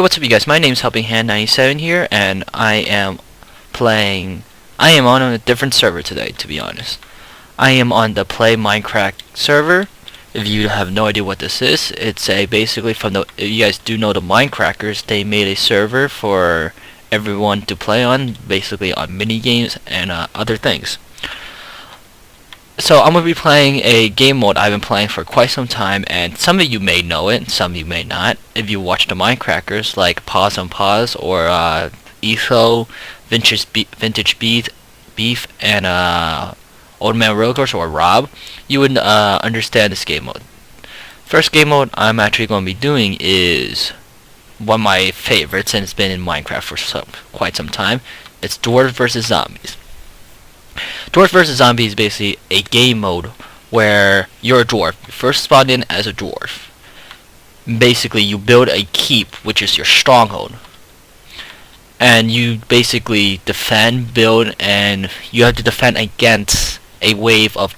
What's up you guys? My name's Helping Hand 97 here, and I am on a different server today, to be honest. I am on the Play MindCrack server. If you have no idea what this is, it's basically if you guys do know the Mindcrackers, they made a server for everyone to play on, basically on mini games and other things. So I'm going to be playing a game mode I've been playing for quite some time, and some of you may know it, some of you may not. If you watch the Mindcrackers like Pause on Pause or Etho, Vintage Beef, and Old Man Roadcourse or Rob, you would understand this game mode. First game mode I'm actually going to be doing is one of my favorites, and it's been in Minecraft for quite some time. It's Dwarves VS Zombies. Dwarves vs. Zombies is basically a game mode where you're a dwarf. You first spawn in as a dwarf. Basically, you build a keep, which is your stronghold. And you basically build, and you have to defend against a wave of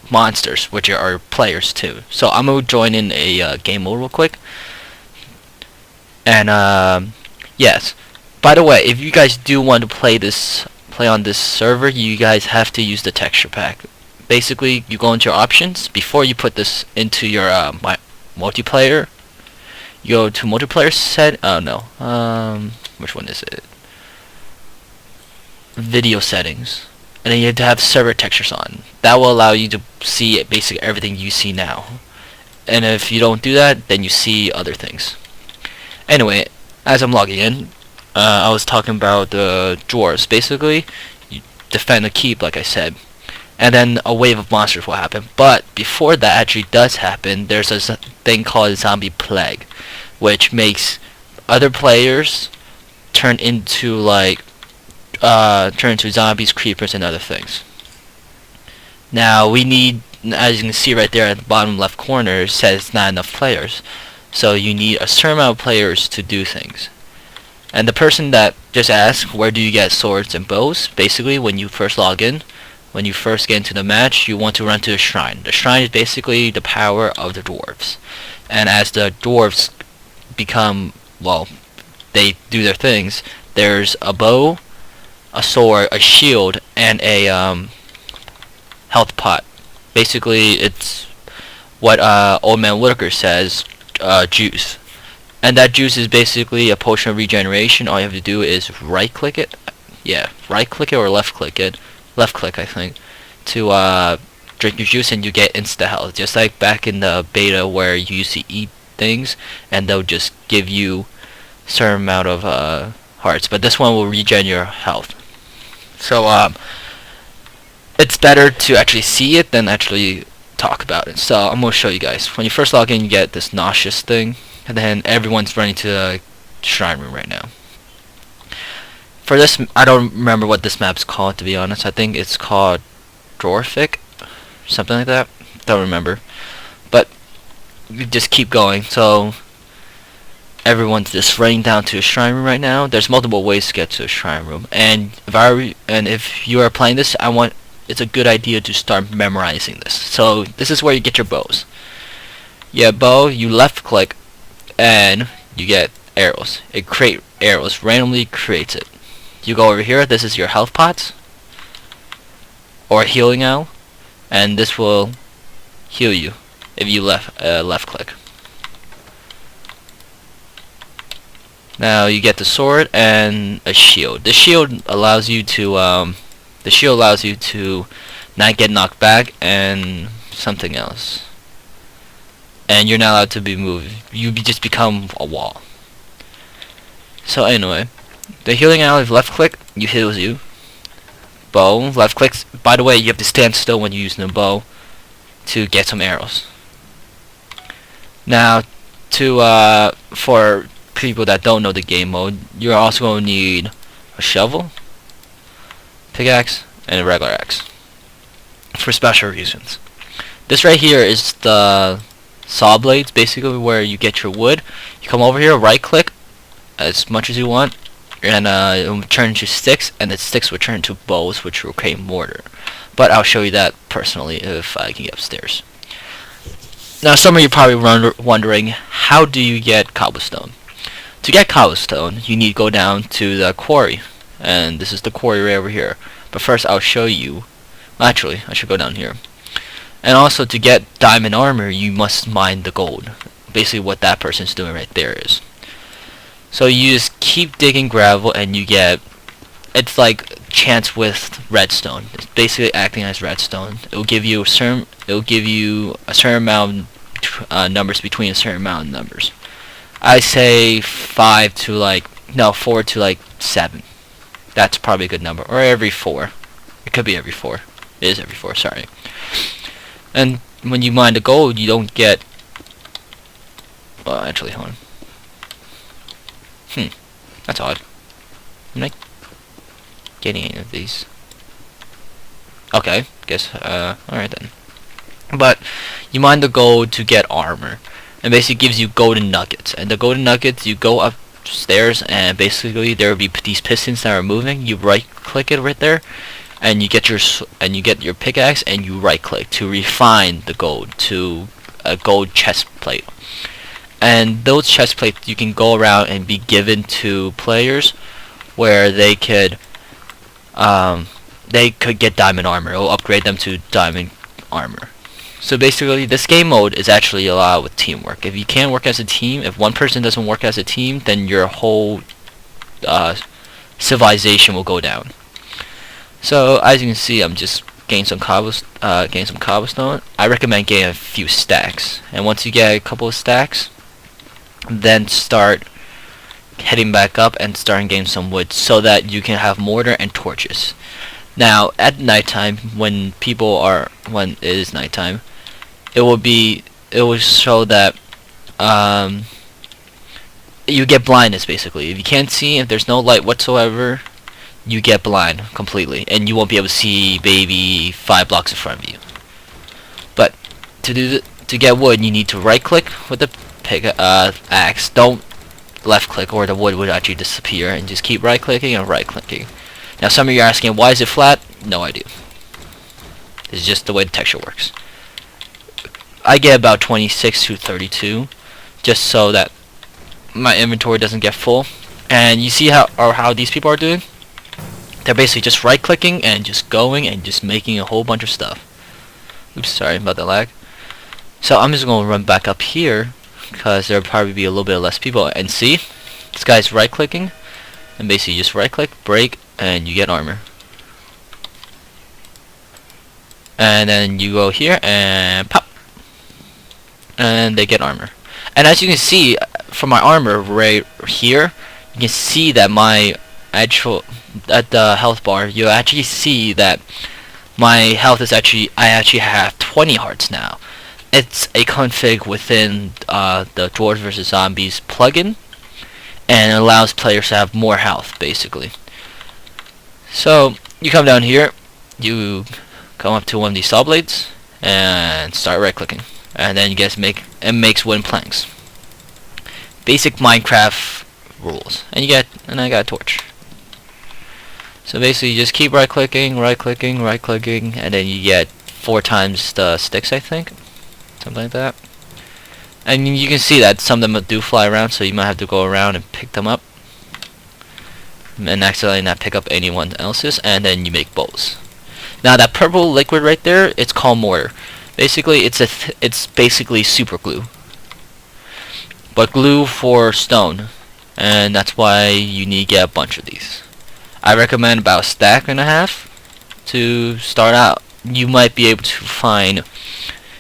monsters, which are players too. So I'm going to join in a game mode real quick. And yes. By the way, if you guys do want to play on this server, you guys have to use the texture pack. Basically, you go into your options before you put this into your multiplayer. You go to multiplayer which one is it? Video settings, and then you have to have server textures on. That will allow you to see basically everything you see now. And if you don't do that, then you see other things. Anyway, as I'm logging in, I was talking about the dwarves. Basically, you defend a keep, like I said, and then a wave of monsters will happen. But before that actually does happen, there's a thing called zombie plague, which makes other players turn into zombies, creepers, and other things. Now we need, as you can see right there at the bottom left corner, it says not enough players. So you need a certain amount of players to do things. And the person that just asked, where do you get swords and bows? Basically, when you first log in, when you first get into the match, you want to run to the shrine. The shrine is basically the power of the dwarves. And as the dwarves become, well, they do their things, there's a bow, a sword, a shield, and a health pot. Basically, it's what Old Man Whitaker says, juice. And that juice is basically a potion of regeneration. All you have to do is right click it. Yeah, right click it or left click it. Left click, I think. To drink your juice, and you get insta health. Just like back in the beta where you used to eat things and they'll just give you a certain amount of hearts. But this one will regen your health. So it's better to actually see it than actually talk about it. So I'm going to show you guys. When you first log in, you get this nauseous thing. And then everyone's running to the shrine room right now. For this, I don't remember what this map's called, to be honest. I think it's called Dwarfic, something like that. Don't remember. But you just keep going. So everyone's just running down to a shrine room right now. There's multiple ways to get to a shrine room. And if you are playing this, it's a good idea to start memorizing this. So this is where you get your bows. Yeah, bow. You left click. And you get arrows. It creates arrows, randomly creates it. You go over here, this is your health pots or healing owl, and this will heal you if you left click. Now you get the sword and a shield. The shield allows you to not get knocked back, and something else. And you're not allowed to be moved. You just become a wall. So anyway, the healing owl, if left click, you heals you. Bow, left click. By the way, you have to stand still when you're using the bow to get some arrows. Now, for people that don't know the game mode, you're also going to need a shovel, pickaxe, and a regular axe for special reasons. This right here is the saw blades, basically where you get your wood. You come over here, right click as much as you want, and it will turn into sticks, and the sticks will turn into bows, which will create mortar. But I'll show you that personally if I can get upstairs. Now some of you are probably wondering, how do you get cobblestone? To get cobblestone, you need to go down to the quarry, and this is the quarry right over here. But first, I'll show you. Actually, I should go down here. And also, to get diamond armor, you must mine the gold. Basically, what that person's doing right there is. So you just keep digging gravel, and you get. It's like chance with redstone. It's basically acting as redstone. It will give you a certain. It will give you a certain amount of numbers between a certain amount of numbers. I say 4 to like 7. That's probably a good number. Or every 4. It could be every 4. It is every 4. Sorry. And when you mine the gold, you don't get. Well, actually, hold on. That's odd. I'm not getting any of these. Okay, guess. Alright then. But you mine the gold to get armor, and basically gives you golden nuggets. And the golden nuggets, you go upstairs, and basically there will be these pistons that are moving. You right-click it right there, and you get your pickaxe, and you right-click to refine the gold to a gold chest plate. And those chest plates you can go around and be given to players, where they could get diamond armor. It will upgrade them to diamond armor. So basically, this game mode is actually a lot with teamwork. If you can't work as a team, if one person doesn't work as a team, then your whole civilization will go down. So as you can see, I'm just getting some cobblestone. I recommend getting a few stacks, and once you get a couple of stacks, then start heading back up and starting getting some wood so that you can have mortar and torches. Now at nighttime, when it is nighttime, it will show that you get blindness basically. If you can't see, if there's no light whatsoever, you get blind completely, and you won't be able to see maybe 5 blocks in front of you. But to get wood, you need to right click with the axe. Don't left click, or the wood would actually disappear, and just keep right clicking and right clicking. Now some of you are asking, why is it flat? No idea. It's just the way the texture works. I get about 26 to 32, just so that my inventory doesn't get full. And you see how these people are doing? They're basically just right clicking and just going and just making a whole bunch of stuff. Oops, sorry about the lag. So I'm just going to run back up here, because there'll probably be a little bit less people. And see, this guy's right clicking, and basically just right click, break, and you get armor. And then you go here and pop, and they get armor. And as you can see from my armor right here, you can see that at the health bar, you actually see that my health is I actually have 20 hearts now. It's a config within the Dwarves VS Zombies plugin, and it allows players to have more health basically. So you come down here, you come up to one of these saw blades and start right clicking, and then you guys makes wooden planks. Basic Minecraft rules. And I got a torch. So basically you just keep right clicking, and then you get 4 times the sticks, I think. Something like that. And you can see that some of them do fly around, so you might have to go around and pick them up. And accidentally not pick up anyone else's, and then you make bows. Now that purple liquid right there, it's called mortar. Basically, it's basically super glue, but glue for stone, and that's why you need to get a bunch of these. I recommend about 1.5 stacks to start out. You might be able to find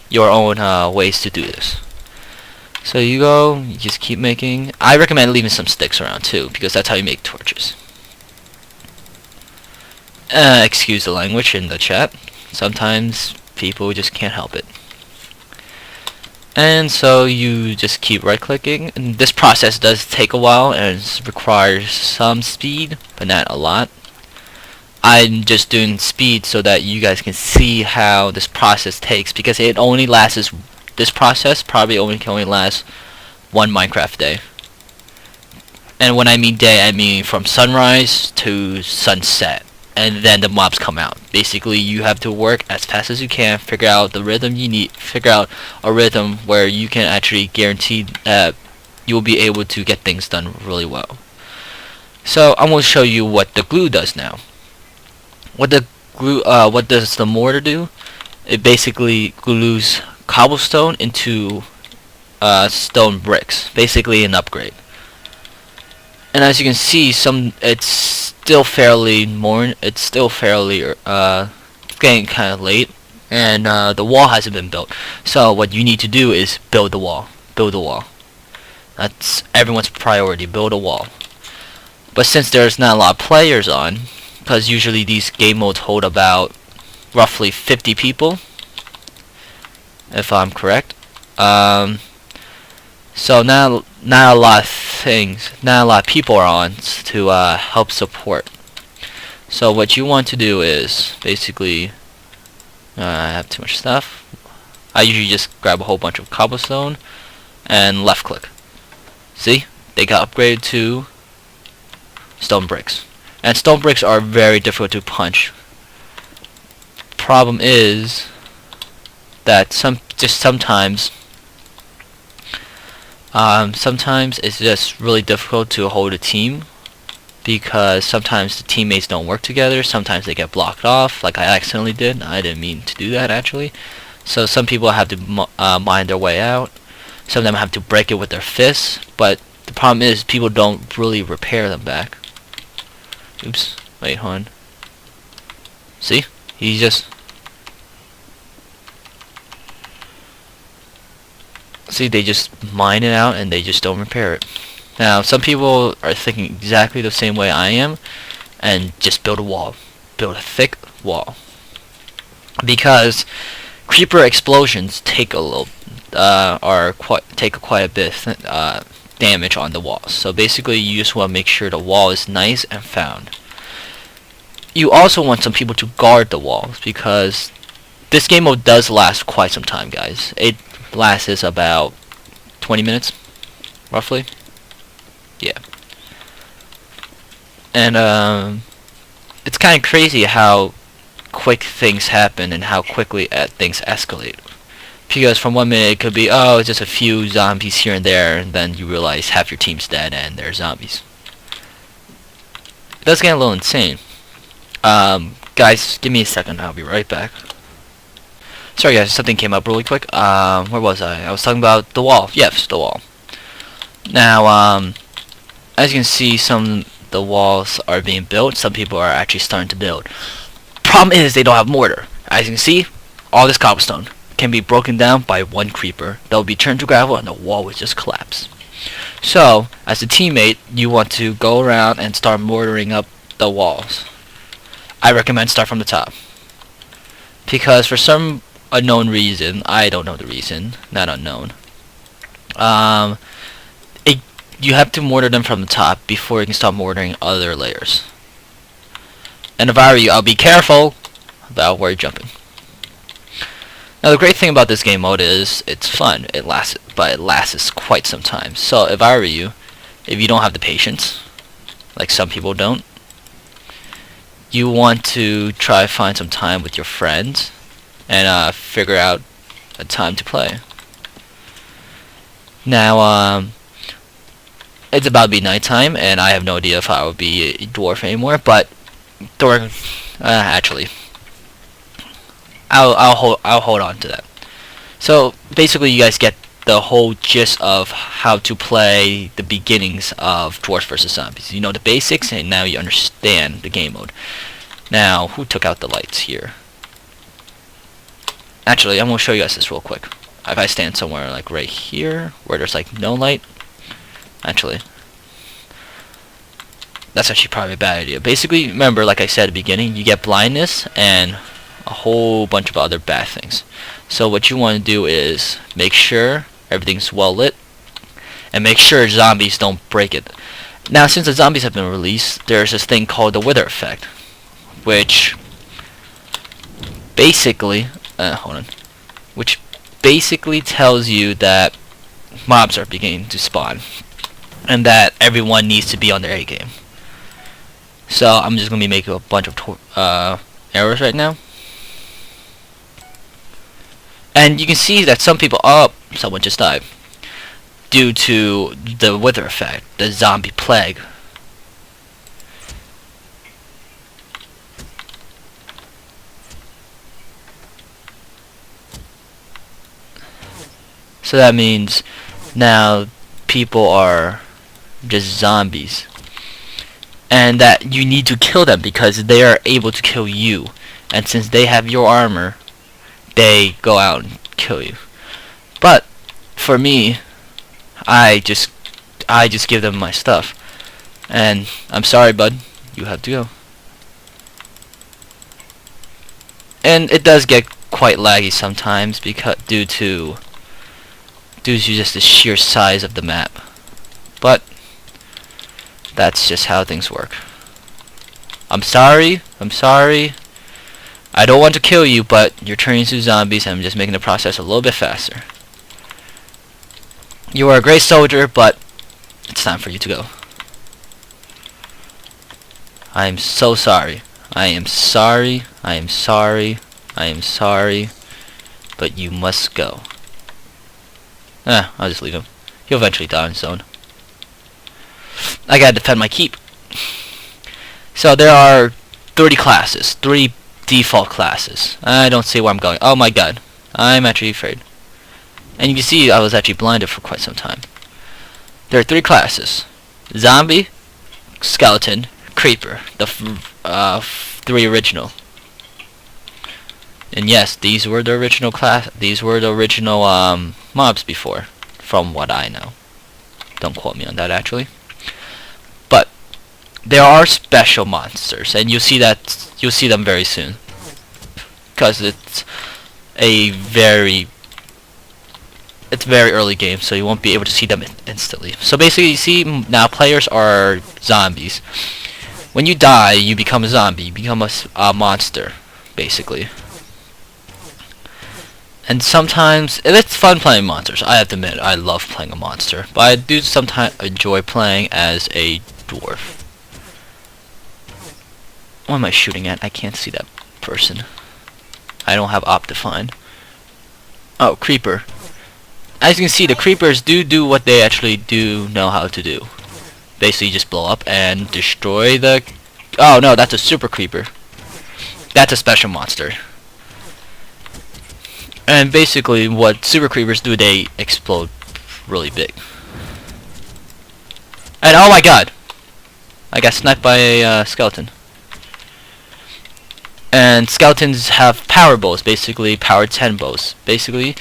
your own ways to do this. So you just keep making. I recommend leaving some sticks around too, because that's how you make torches. Excuse the language in the chat. Sometimes people just can't help it. And so you just keep right clicking, and this process does take a while and requires some speed, but not a lot. I'm just doing speed so that you guys can see how this process takes, because it only lasts, this process probably can only last 1 Minecraft day. And when I mean day, I mean from sunrise to sunset, and then the mobs come out. Basically, you have to work as fast as you can, figure out the rhythm you need, figure out a rhythm where you can actually guarantee that you will be able to get things done really well. So I'm going to show you what the glue does now. What does the mortar do? It basically glues cobblestone into stone bricks, basically an upgrade. And as you can see, it's still fairly getting kind of late, and the wall hasn't been built. So what you need to do is build the wall. Build a wall. That's everyone's priority. Build a wall. But since there's not a lot of players on, because usually these game modes hold about roughly 50 people, if I'm correct. So not a lot of people are on to help support. So what you want to do is basically, I have too much stuff. I usually just grab a whole bunch of cobblestone and left click. See, they got upgraded to stone bricks, and stone bricks are very difficult to punch. Problem is that sometimes it's just really difficult to hold a team, because sometimes the teammates don't work together. Sometimes they get blocked off, like I accidentally did. I didn't mean to do that, actually. So some people have to mine their way out. Some of them have to break it with their fists, but the problem is people don't really repair them back. Oops, wait, hold on. See? He just... See, they just mine it out and they just don't repair it. Now, some people are thinking exactly the same way I am, and just build a wall. Build a thick wall. Because creeper explosions take quite a bit damage on the walls. So basically, you just want to make sure the wall is nice and found. You also want some people to guard the walls, because this game mode does last quite some time, guys. It lasts about 20 minutes, roughly. Yeah. And it's kind of crazy how quick things happen and how quickly things escalate. Because from 1 minute it could be, oh, it's just a few zombies here and there, and then you realize half your team's dead and they're zombies. It does get a little insane. Guys, give me a second, I'll be right back. Sorry guys, something came up really quick. Where was I? I was talking about the wall. Yes, the wall. Now, as you can see, the walls are being built. Some people are actually starting to build. Problem is, they don't have mortar. As you can see, all this cobblestone can be broken down by one creeper. They'll be turned to gravel and the wall will just collapse. So, as a teammate, you want to go around and start mortaring up the walls. I recommend start from the top. Because for some unknown reason, I don't know the reason, not unknown, you have to mortar them from the top before you can start mortaring other layers. And if I were you, I'll be careful about where you're jumping. Now the great thing about this game mode is it's fun. It lasts quite some time. So if I were you, if you don't have the patience, like some people don't, you want to try to find some time with your friends and figure out a time to play. Now it's about to be nighttime, and I have no idea if I will be a dwarf anymore. But during actually, I'll hold on to that. So basically, you guys get the whole gist of how to play the beginnings of Dwarves VS Zombies. You know the basics, and now you understand the game mode. Now, who took out the lights here? Actually, I'm gonna show you guys this real quick. If I stand somewhere like right here, where there's like no light, actually, that's actually probably a bad idea. Basically, remember, like I said at the beginning, you get blindness and a whole bunch of other bad things. So what you want to do is make sure everything's well lit, and make sure zombies don't break it. Now, since the zombies have been released, there's this thing called the wither effect, which basically, which basically tells you that mobs are beginning to spawn, and that everyone needs to be on their A game. So I'm just gonna be making a bunch of arrows right now. And you can see that some people... Oh, someone just died. due to the wither effect, the zombie plague. So that means now people are just zombies. And that you need to kill them because they are able to kill you. And since they have your armor, they go out and kill you. But for me, I just give them my stuff. And I'm sorry, bud, you have to go. And it does get quite laggy sometimes because due to just the sheer size of the map. But that's just how things work. I'm sorry. I don't want to kill you, but you're turning into zombies and I'm just making the process a little bit faster. You are a great soldier, but it's time for you to go. I am so sorry. I am sorry. But you must go. I'll just leave him. He'll eventually die on his own. I gotta defend my keep. So there are 30 classes. 3 default classes. I don't see where I'm going. Oh my god. I'm actually afraid. And you can see I was actually blinded for quite some time. There are 3 classes. Zombie, Skeleton, Creeper. The 3 original. And yes, these were the original mobs before, from what I know. Don't quote me on that actually. But there are special monsters, and you'll see them very soon. Because it's very early game, so you won't be able to see them instantly. So basically, you see now players are zombies. When you die, you become a zombie. You become a monster, basically. And sometimes it's fun playing monsters. I have to admit, I love playing a monster, but I do sometimes enjoy playing as a dwarf. What am I shooting at? I can't see that person. I don't have op defined. Oh, creeper. As you can see, the creepers do what they actually do know how to do. Basically, just blow up and destroy the... Oh no, that's a super creeper. That's a special monster. And basically, what super creepers do, they explode really big. And oh my god! I got sniped by a skeleton. And skeletons have power bows, basically power 10 bows. Basically,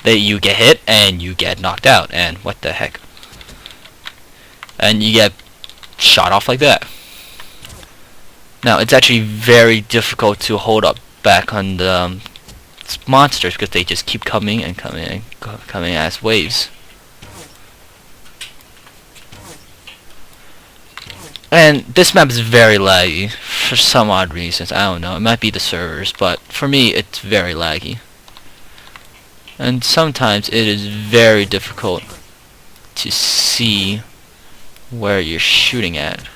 you get hit and you get knocked out. And what the heck? And you get shot off like that. Now, it's actually very difficult to hold up back on the monsters because they just keep coming and coming as waves. And this map is very laggy for some odd reasons. I don't know. It might be the servers, but for me, it's very laggy. And sometimes it is very difficult to see where you're shooting at.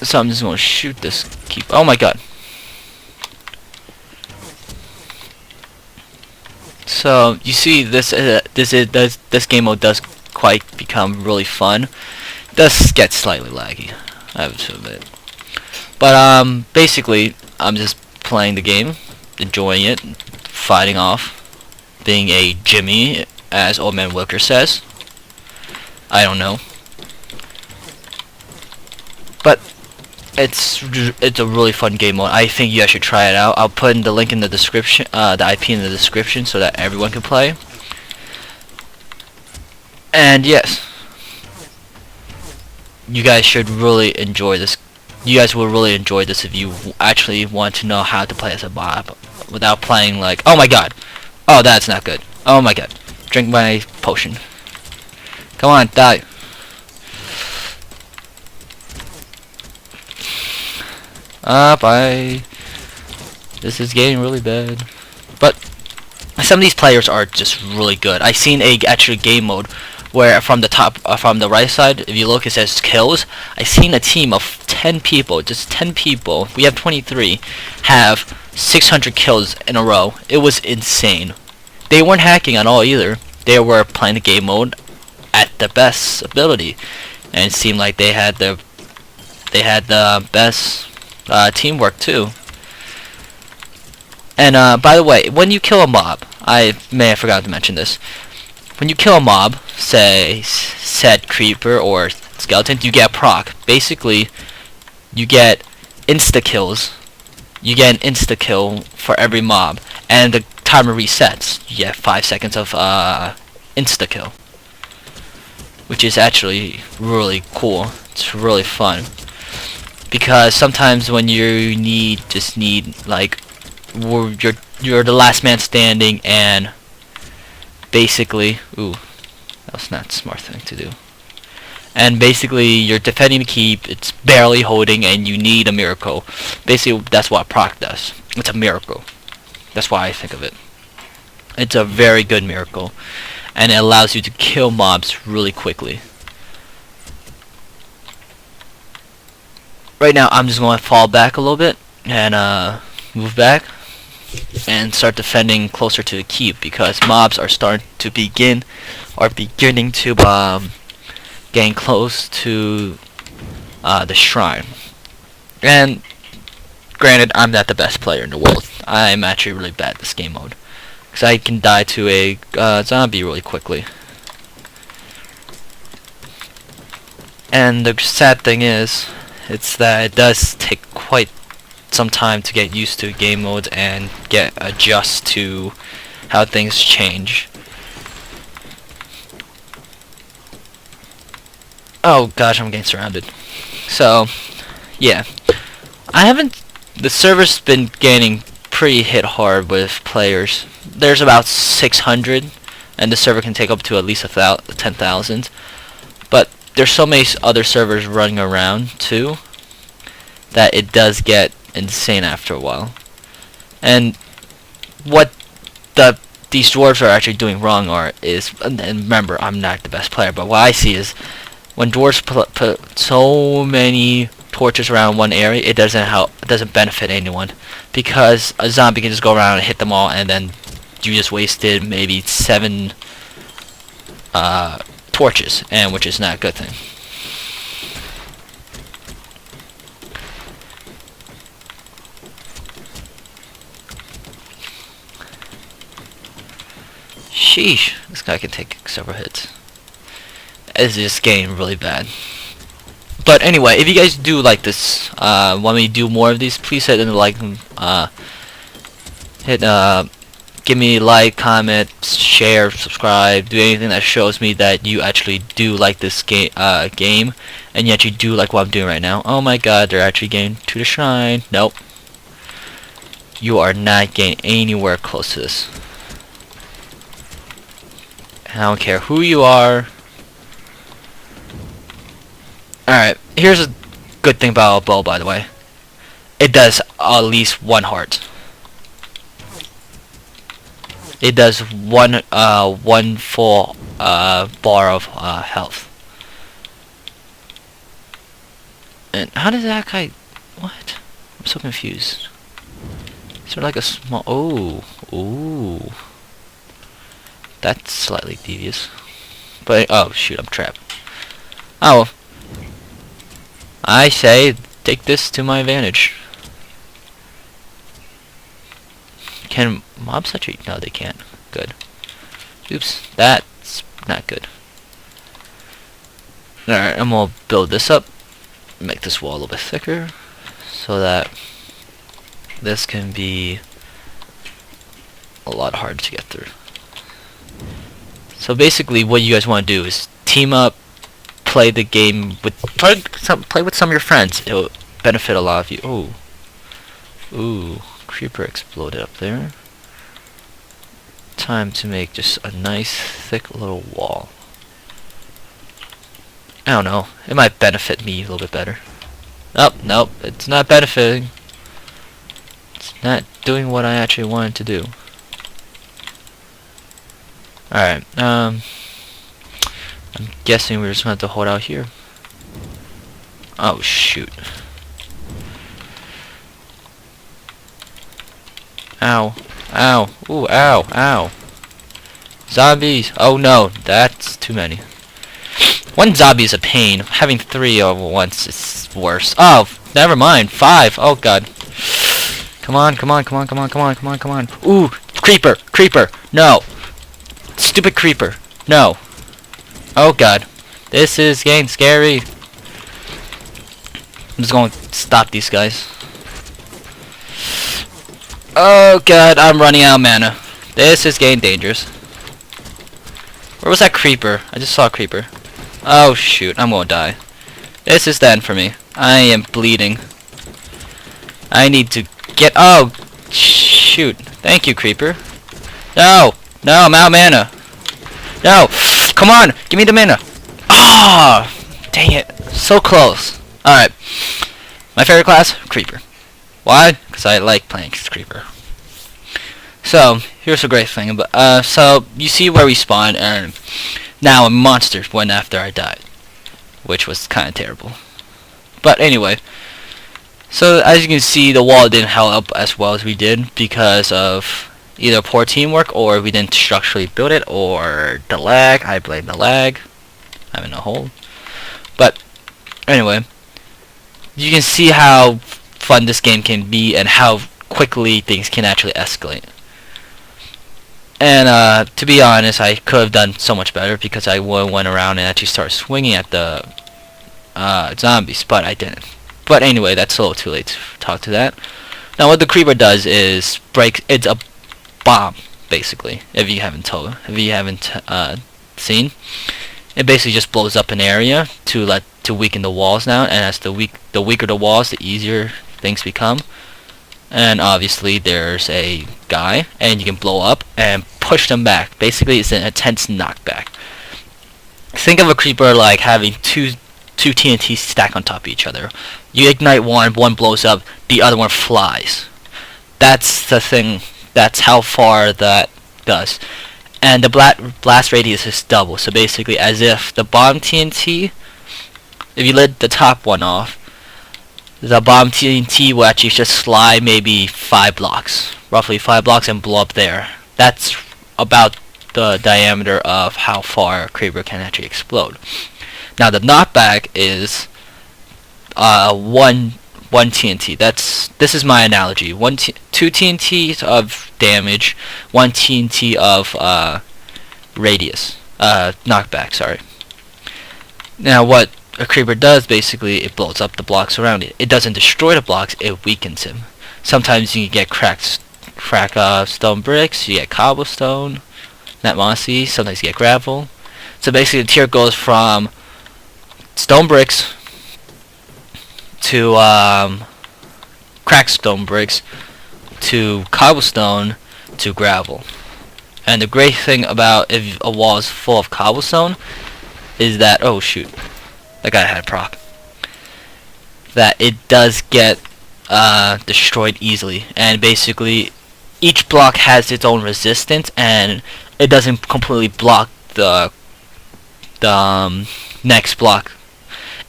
So I'm just gonna shoot this keep. Oh my god. So you see, this game mode does quite become really fun. It does get slightly laggy, I have to admit. But basically, I'm just playing the game, enjoying it, fighting off, being a Jimmy, as Old Man Wilker says. I don't know. But it's a really fun game mode. I think you guys should try it out. I'll put in the link in the description, the IP in the description, so that everyone can play. And yes, you guys should really enjoy this. You guys will really enjoy this if you actually want to know how to play as a mob without playing like, oh my god, oh that's not good, oh my god, drink my potion. Come on, die. This is getting really bad. But some of these players are just really good. I seen a actual game mode where from the top, from the right side, if you look, it says kills. I seen a team of 10 people, just 10 people. We have 23, have 600 kills in a row. It was insane. They weren't hacking at all either. They were playing the game mode at the best ability, and it seemed like they had the best teamwork too. And by the way, when you kill a mob, I may have forgotten to mention this. When you kill a mob, say said creeper or skeleton, you get a proc. Basically, you get insta kills. You get an insta kill for every mob, and the timer resets. You get 5 seconds of insta kill, which is actually really cool. It's really fun because sometimes when you just need like you're the last man standing, and basically, ooh, that was not a smart thing to do. And basically, you're defending the keep, it's barely holding, and you need a miracle. Basically, that's what proc does. It's a miracle. That's why I think of it. It's a very good miracle, and it allows you to kill mobs really quickly. Right now, I'm just going to fall back a little bit, and move back, and start defending closer to the keep, because mobs are beginning to getting close to the shrine. And granted, I'm not the best player in the world. I'm actually really bad at this game mode, because I can die to a zombie really quickly. And the sad thing is, it's that it does take quite some time to get used to game mode and adjust to how things change. Oh gosh, I'm getting surrounded. So yeah, the server's been getting pretty hit hard with players. There's about 600, and the server can take up to at least 10,000. But there's so many other servers running around too that it does get insane after a while. And what these dwarves are actually doing wrong is, and remember, I'm not the best player, but what I see is when dwarves put so many torches around one area, it doesn't benefit anyone, because a zombie can just go around and hit them all, and then you just wasted maybe 7 torches, and which is not a good thing. Sheesh, this guy can take several hits. It's just getting really bad. But anyway, if you guys do like this, want me to do more of these, please hit the like, give me a like, comment, share, subscribe, do anything that shows me that you actually do like this game, and you actually do like what I'm doing right now. Oh my god, they're actually getting to the shrine. Nope. You are not getting anywhere close to this. I don't care who you are. Alright, here's a good thing about a bow, by the way. It does at least 1 heart. It does one full bar of health. And how does that guy... What? I'm so confused. Is there like a small... Oh. Ooh. That's slightly devious. But, oh shoot, I'm trapped. Oh. I say, take this to my advantage. Can mobs actually... No, they can't. Good. Oops, that's not good. Alright, I'm gonna build this up. Make this wall a little bit thicker, so that this can be a lot harder to get through. So basically, what you guys want to do is team up, play the game with play with some of your friends. It will benefit a lot of you. Oh, ooh, creeper exploded up there. Time to make just a nice thick little wall. I don't know. It might benefit me a little bit better. Oh, nope, it's not benefiting. It's not doing what I actually wanted to do. Alright, I'm guessing we're just gonna have to hold out here. Oh shoot. Ow. Ow. Ooh, ow, ow. Zombies! Oh no, that's too many. One zombie is a pain. Having 3 over once is worse. Oh, never mind. 5. Oh god. Come on, come on, come on, come on, come on, come on, come on. Ooh, creeper, creeper. No. Stupid creeper. No. Oh god. This is getting scary. I'm just going to stop these guys. Oh god, I'm running out of mana. This is getting dangerous. Where was that creeper? I just saw a creeper. Oh shoot, I'm gonna die. This is the end for me. I am bleeding. I need to get... Oh shoot. Thank you, creeper. No! No, I'm out of mana. No! Come on! Give me the mana! Ah! Dang it. So close. Alright. My favorite class? Creeper. Why? Because I like playing Creeper. So, here's a great thing about... so, you see where we spawned, and now a monster went after I died. Which was kind of terrible. But anyway. So, as you can see, the wall didn't help as well as we did because of either poor teamwork or we didn't structurally build it or the lag. I blame the lag. I'm in a hole. But, anyway. You can see how fun this game can be and how quickly things can actually escalate. And to be honest, I could have done so much better because I went around and actually started swinging at the zombies, but I didn't. But anyway, that's a little too late to talk to that. Now what the creeper does is it's a bomb, basically, if you haven't seen. It basically just blows up an area to weaken the walls now, and as the weaker the walls, the easier things become. And obviously there's a guy, and you can blow up and push them back. Basically, it's an intense knockback. Think of a creeper like having two TNT stacked on top of each other. You ignite one blows up, the other one flies. That's the thing. That's how far that does. And the blast radius is double. So basically, as if the bomb TNT, if you lit the top one off, the bomb TNT will actually just slide maybe 5 blocks, roughly 5 blocks, and blow up there. That's about the diameter of how far a creeper can actually explode. Now the knockback is one TNT. This is my analogy. 2 TNT of damage, 1 TNT of radius, knockback. Sorry. Now what a creeper does, basically, it blows up the blocks around it. It doesn't destroy the blocks, it weakens him. Sometimes you get crack stone bricks, you get cobblestone, not mossy, sometimes you get gravel. So basically the tier goes from stone bricks to cracked stone bricks to cobblestone to gravel. And the great thing about if a wall is full of cobblestone is that, oh shoot, that guy had a proc, that it does get destroyed easily, and basically each block has its own resistance, and it doesn't completely block the next block.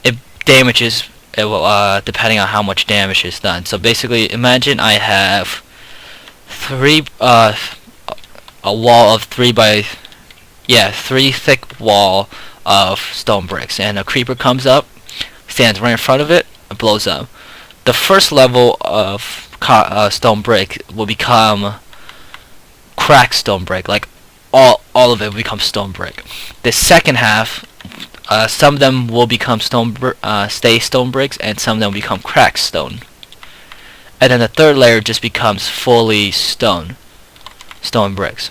It damages depending on how much damage is done. So basically, imagine I have a wall of 3 thick wall of stone bricks, and a creeper comes up, stands right in front of it, and blows up. The first level of stone brick will become cracked stone brick, like all of it will become stone brick. The second half, some of them will become stone bricks, and some of them will become cracked stone. And then the third layer just becomes fully stone bricks.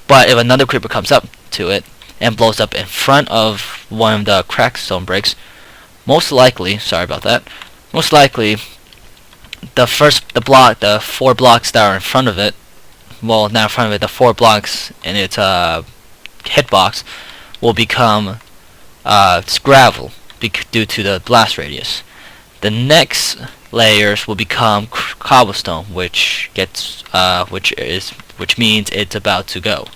But if another creeper comes up to it and blows up in front of one of the cracked stone bricks, most likely, sorry about that, most likely the 4 blocks that are in front of it, well, not in front of it, the 4 blocks in its hitbox will become gravel due to the blast radius. The next layers will become cobblestone, which means it's about to go.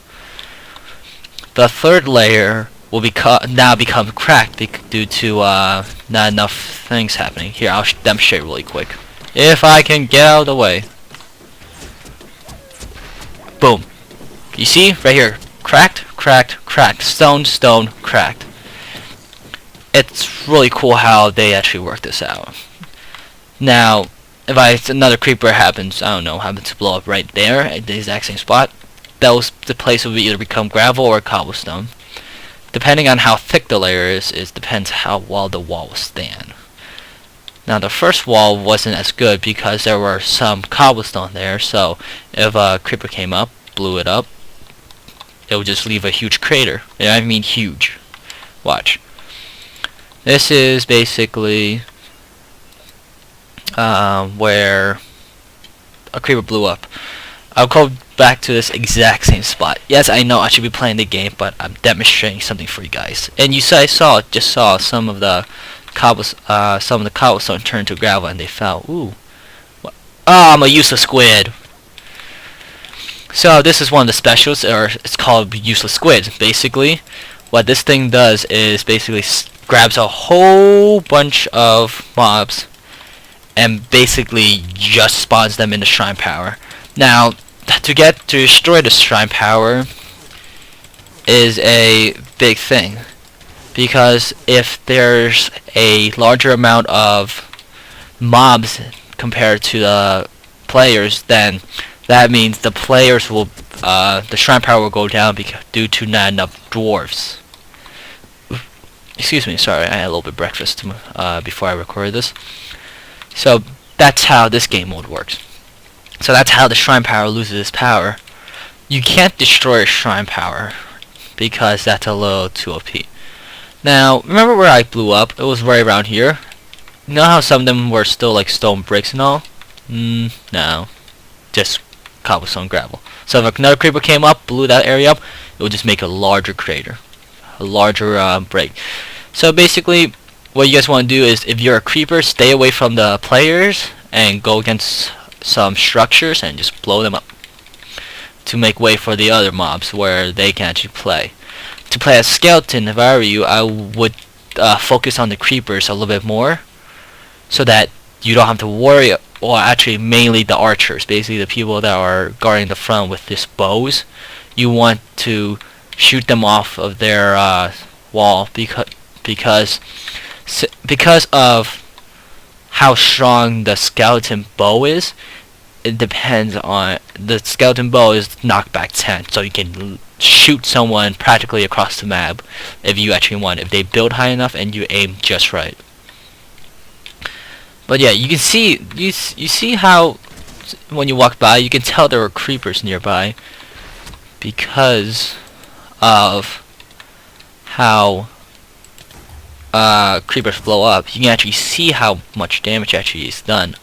The third layer will now become cracked due to not enough things happening. Here, I'll demonstrate really quick. If I can get out of the way. Boom. You see? Right here. Cracked, cracked, cracked. Stone, stone, cracked. It's really cool how they actually work this out. Now, if another creeper happens, I don't know, happens to blow up right there at the exact same spot, the place will either become gravel or cobblestone. Depending on how thick the layer is, it depends how well the wall will stand. Now the first wall wasn't as good because there were some cobblestone there, so if a creeper came up, blew it up, it would just leave a huge crater. And I mean huge. Watch. This is basically where a creeper blew up. I'll go back to this exact same spot. Yes, I know I should be playing the game, but I'm demonstrating something for you guys. And you just saw some of the cobblestone turn to gravel and they fell. Ooh. Oh, I'm a useless squid. So this is one of the specials, or it's called useless squid. Basically, what this thing does is basically grabs a whole bunch of mobs and basically just spawns them in the shrine power. Now, to destroy the shrine power is a big thing, because if there's a larger amount of mobs compared to the players, then that means the players will the shrine power will go down due to not enough dwarves. Excuse me, sorry, I had a little bit of breakfast before I recorded this. So that's how this game mode works. So that's how the shrine power loses its power. You can't destroy a shrine power because that's a little too OP. Now, remember where I blew up? It was right around here. You know how some of them were still like stone bricks and all? No. Just cobblestone gravel. So if another creeper came up, blew that area up, it would just make a larger crater. A larger break. So basically, what you guys want to do is, if you're a creeper, stay away from the players and go against some structures and just blow them up to make way for the other mobs where they can actually play. To play as skeleton, if I were you, I would focus on the creepers a little bit more, so that you don't have to worry. Or actually, mainly the archers, basically the people that are guarding the front with these bows. You want to shoot them off of their wall because of how strong the skeleton bow is. It depends on the skeleton bow is knockback 10, so you can shoot someone practically across the map if you actually want. If they build high enough and you aim just right. But yeah, you can see you see how when you walk by, you can tell there were creepers nearby because of how creepers blow up. You can actually see how much damage actually is done.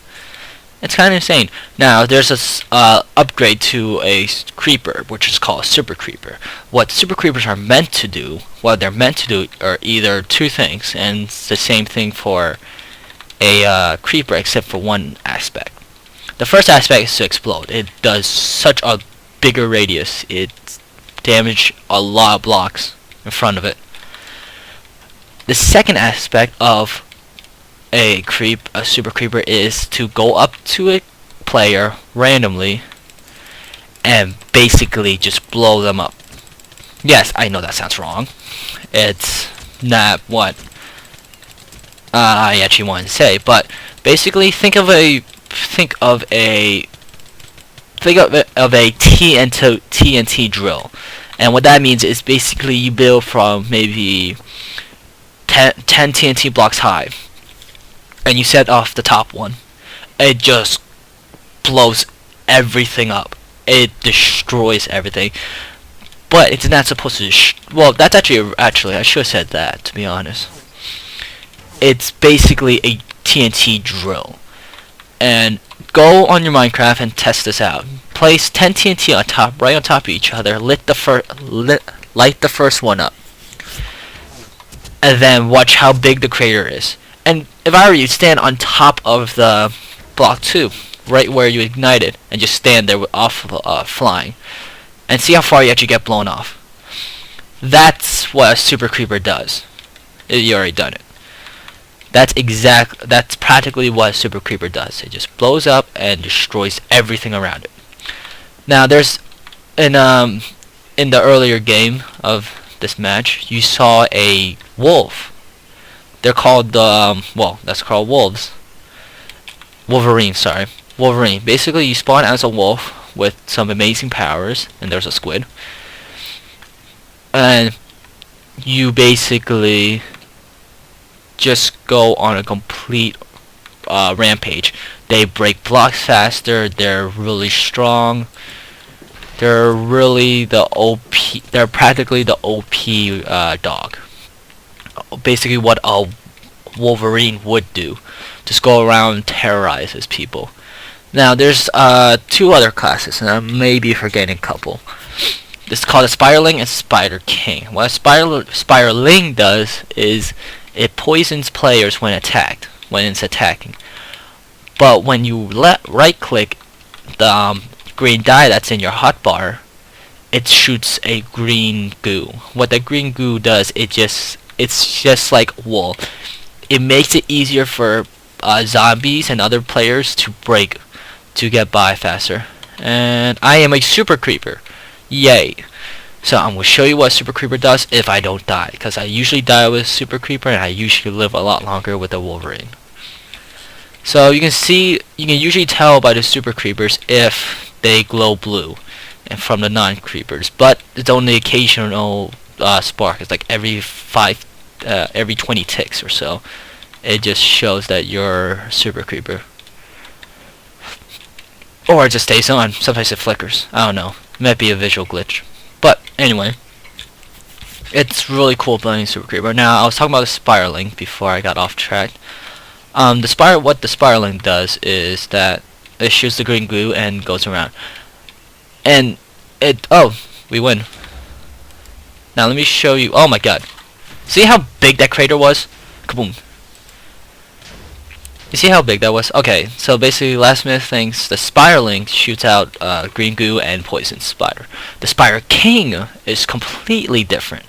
It's kind of insane. Now, there's this upgrade to a creeper, which is called a super creeper. What super creepers are meant to do, what they're meant to do, are either two things, and it's the same thing for a creeper, except for one aspect. The first aspect is to explode. It does such a bigger radius. It damages a lot of blocks in front of it. The second aspect of a super creeper, is to go up to a player randomly and basically just blow them up. Yes, I know that sounds wrong. It's not what I actually wanted to say, but basically think of a TNT drill, and what that means is basically you build from maybe 10 TNT blocks high, and you set off the top one. It just blows everything up. It destroys everything. But it's not supposed to. Well, that's actually I should have said that, to be honest. It's basically a TNT drill. And go on your Minecraft and test this out. Place 10 TNT on top, right on top of each other. Light the first one up, and then watch how big the crater is. And if I were you, stand on top of the block 2, right where you ignited, and just stand there flying, and see how far you actually get blown off. That's what a super creeper does. You already done it. That's practically what a super creeper does. It just blows up and destroys everything around it. Now there's in the earlier game of this match, you saw a wolf. They're called well, that's called wolves. Wolverine, sorry. Wolverine. Basically, you spawn as a wolf with some amazing powers, and there's a squid. And you basically just go on a complete rampage. They break blocks faster, they're really strong. They're really the OP. They're practically the OP dog. Basically, what a Wolverine would do, just go around and terrorizes people. Now, there's 2 other classes, and I may be forgetting a couple. This is called a Spiderling and Spider King. What a Spiderling does is it poisons players when attacked, when it's attacking. But when you right-click the green dye that's in your hotbar, it shoots a green goo. What the green goo does, it's just like wool. It makes it easier for zombies and other players to get by faster. And I am a super creeper. Yay. So I'm going to show you what super creeper does if I don't die, because I usually die with super creeper and I usually live a lot longer with the Wolverine. So you can usually tell by the super creepers if they glow blue and from the non-creepers, but it's only occasional spark. It's like every 20 ticks or so. It just shows that you're super creeper. Or it just stays on. Sometimes it flickers. I don't know. It might be a visual glitch. But anyway, it's really cool playing super creeper. Now I was talking about the Spiderling before I got off track. What the Spiderling does is that it shoots the green goo and goes around. And we win. Now let me show you. Oh my god. See how big that crater was? Kaboom. You see how big that was? Okay, so basically last minute things, the Spiderling shoots out green goo and poisons spider. The Spider King is completely different.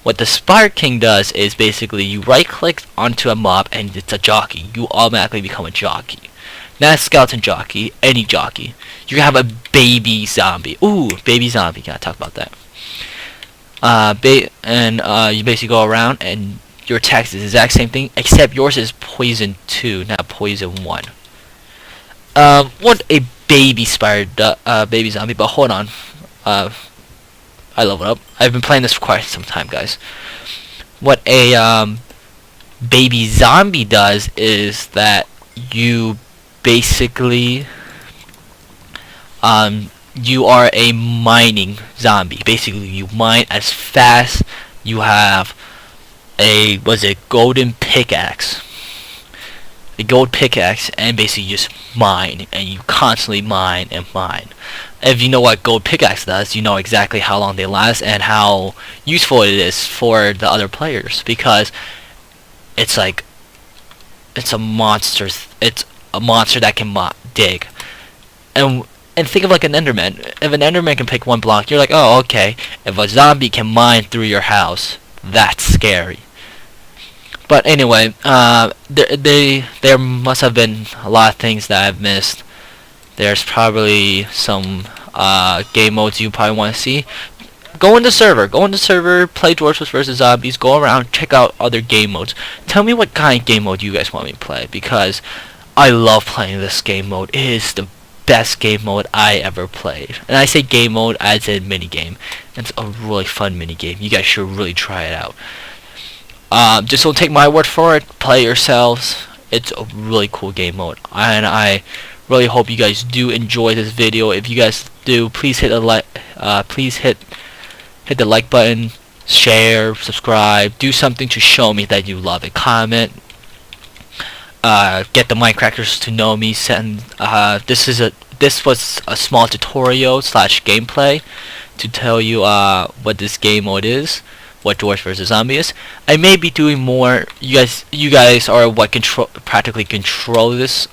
What the Spider King does is basically you right click onto a mob and it's a jockey. You automatically become a jockey. Not a skeleton jockey, any jockey. You can have a baby zombie. Ooh, baby zombie, gotta talk about that. You basically go around and your attack is the exact same thing, except yours is poison 2, not poison 1. What a baby baby zombie, but hold on. I leveled up. I've been playing this for quite some time, guys. What a baby zombie does is that you basically you are a mining zombie. Basically, you mine as fast. You have a golden pickaxe, a gold pickaxe, and basically you just mine, and you constantly mine and mine. If you know what gold pickaxe does, you know exactly how long they last and how useful it is for the other players, because it's a monster. It's a monster that can dig, and think of like an Enderman. If an Enderman can pick 1 block, you're like, oh, okay. If a zombie can mine through your house, that's scary. But anyway, there must have been a lot of things that I've missed. There's probably some game modes you probably want to see. Go in the server, play Dwarves vs Zombies, go around, check out other game modes. Tell me what kind of game mode you guys want me to play, because I love playing this game mode. It is the best game mode I ever played. And I say game mode as in mini game. It's a really fun mini game. You guys should really try it out. Just don't take my word for it. Play yourselves. It's a really cool game mode, and I really hope you guys do enjoy this video. If you guys do, please hit the hit the like button, share, subscribe, do something to show me that you love it. Comment. Get the MindCrackers to know me. This was a small tutorial / gameplay to tell you what this game mode is, what Dwarves vs Zombies is. I may be doing more. You guys are what practically control this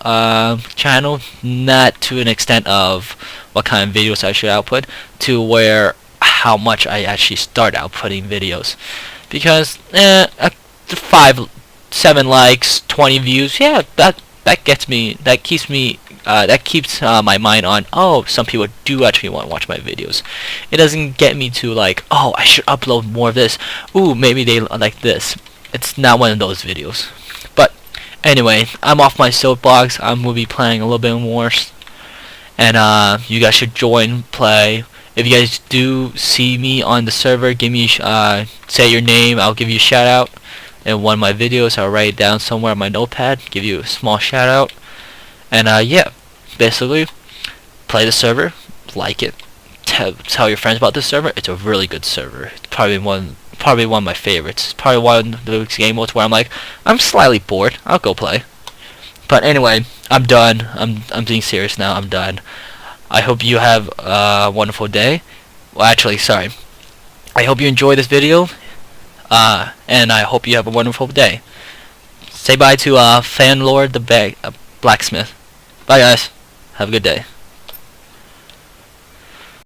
channel, not to an extent of what kind of videos I should output, to where how much I actually start out putting videos, because 7 likes, 20 views, yeah, that gets me, that keeps me, that keeps my mind on, oh, some people do actually want to watch my videos. It doesn't get me to like, oh, I should upload more of this, ooh, maybe they like this. It's not one of those videos. But anyway, I'm off my soapbox. I'm gonna be playing a little bit more, and you guys should join, play. If you guys do see me on the server, give me say your name. I'll give you a shout out in one of my videos. I'll write it down somewhere on my notepad, give you a small shout out. And yeah, basically, play the server, like it, tell your friends about this server. It's a really good server. It's probably one of my favorites. It's probably one of those game modes where I'm like, I'm slightly bored, I'll go play. But anyway, I'm done. I'm being serious now. I'm done. I hope you have a wonderful day. Well, actually, sorry. I hope you enjoy this video, and I hope you have a wonderful day. Say bye to Fanlord the Blacksmith. Bye, guys. Have a good day.